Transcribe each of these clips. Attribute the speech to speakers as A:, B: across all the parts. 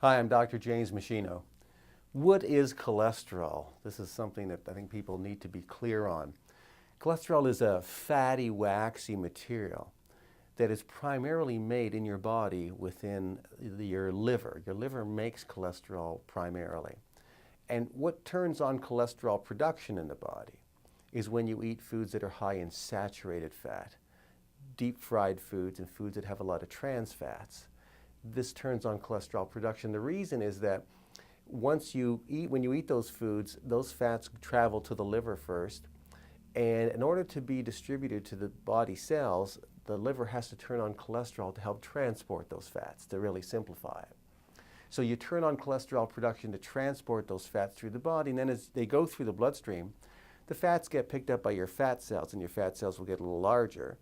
A: Hi, I'm Dr. James Meschino. What is cholesterol? This is something that I think people need to be clear on. Cholesterol is a fatty, waxy material that is primarily made in your body within your liver. Your liver makes cholesterol primarily. And what turns on cholesterol production in the body is when you eat foods that are high in saturated fat, deep fried foods and foods that have a lot of trans fats. This turns on cholesterol production. The reason is that when you eat those foods, those fats travel to the liver first, and in order to be distributed to the body cells, the liver has to turn on cholesterol to help transport those fats, to really simplify it. So you turn on cholesterol production to transport those fats through the body, and then as they go through the bloodstream, the fats get picked up by your fat cells, and your fat cells will get a little larger.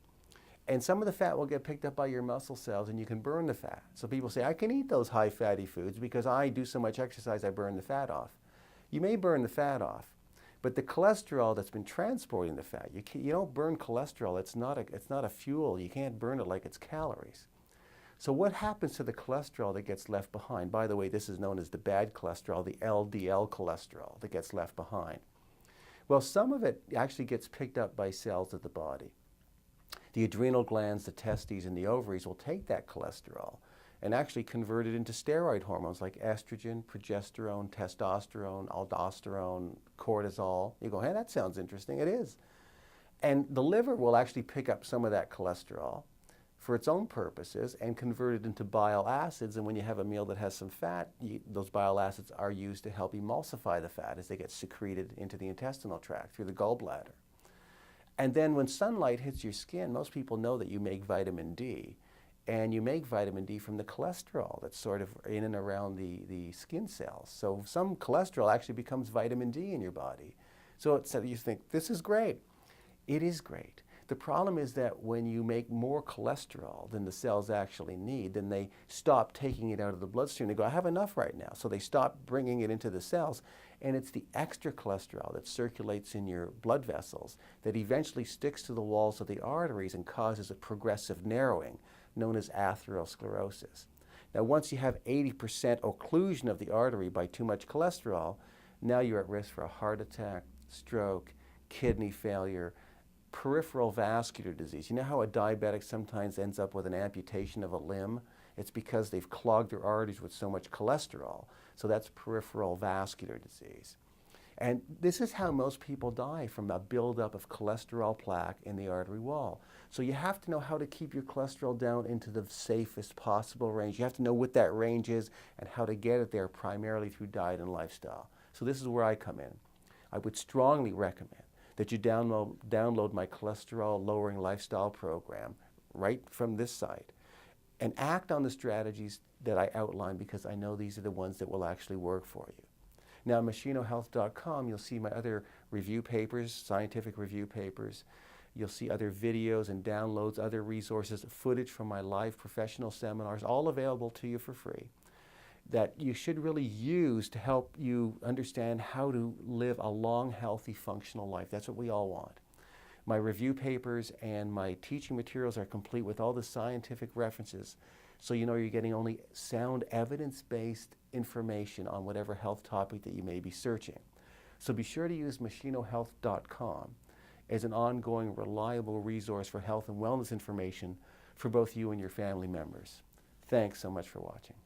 A: And some of the fat will get picked up by your muscle cells, and you can burn the fat. So people say, I can eat those high fatty foods because I do so much exercise, I burn the fat off. You may burn the fat off, but the cholesterol that's been transporting the fat, you don't burn cholesterol. It's not a fuel. You can't burn it like it's calories. So what happens to the cholesterol that gets left behind? By the way, this is known as the bad cholesterol, the LDL cholesterol that gets left behind. Well, some of it actually gets picked up by cells of the body. The adrenal glands, the testes, and the ovaries will take that cholesterol and actually convert it into steroid hormones like estrogen, progesterone, testosterone, aldosterone, cortisol. You go, hey, that sounds interesting. It is. And the liver will actually pick up some of that cholesterol for its own purposes and convert it into bile acids. And when you have a meal that has some fat, those bile acids are used to help emulsify the fat as they get secreted into the intestinal tract through the gallbladder. And then when sunlight hits your skin, most people know that you make vitamin D. And you make vitamin D from the cholesterol that's sort of in and around the skin cells. So some cholesterol actually becomes vitamin D in your body. So you think, this is great. It is great. The problem is that when you make more cholesterol than the cells actually need, then they stop taking it out of the bloodstream. They go, I have enough right now. So they stop bringing it into the cells. And it's the extra cholesterol that circulates in your blood vessels that eventually sticks to the walls of the arteries and causes a progressive narrowing, known as atherosclerosis. Now, once you have 80% occlusion of the artery by too much cholesterol, now you're at risk for a heart attack, stroke, kidney failure, peripheral vascular disease. You know how a diabetic sometimes ends up with an amputation of a limb? It's because they've clogged their arteries with so much cholesterol. So that's peripheral vascular disease. And this is how most people die, from a buildup of cholesterol plaque in the artery wall. So you have to know how to keep your cholesterol down into the safest possible range. You have to know what that range is and how to get it there, primarily through diet and lifestyle. So this is where I come in. I would strongly recommend that you download my cholesterol lowering lifestyle program right from this site and act on the strategies that I outline, because I know these are the ones that will actually work for you. Now, meschinohealth.com, you'll see my other review papers, scientific review papers. You'll see other videos and downloads, other resources, footage from my live professional seminars, all available to you for free, that you should really use to help you understand how to live a long, healthy, functional life. That's what we all want. My review papers and my teaching materials are complete with all the scientific references, so you know you're getting only sound, evidence-based information on whatever health topic that you may be searching. So be sure to use meschinohealth.com as an ongoing, reliable resource for health and wellness information for both you and your family members. Thanks so much for watching.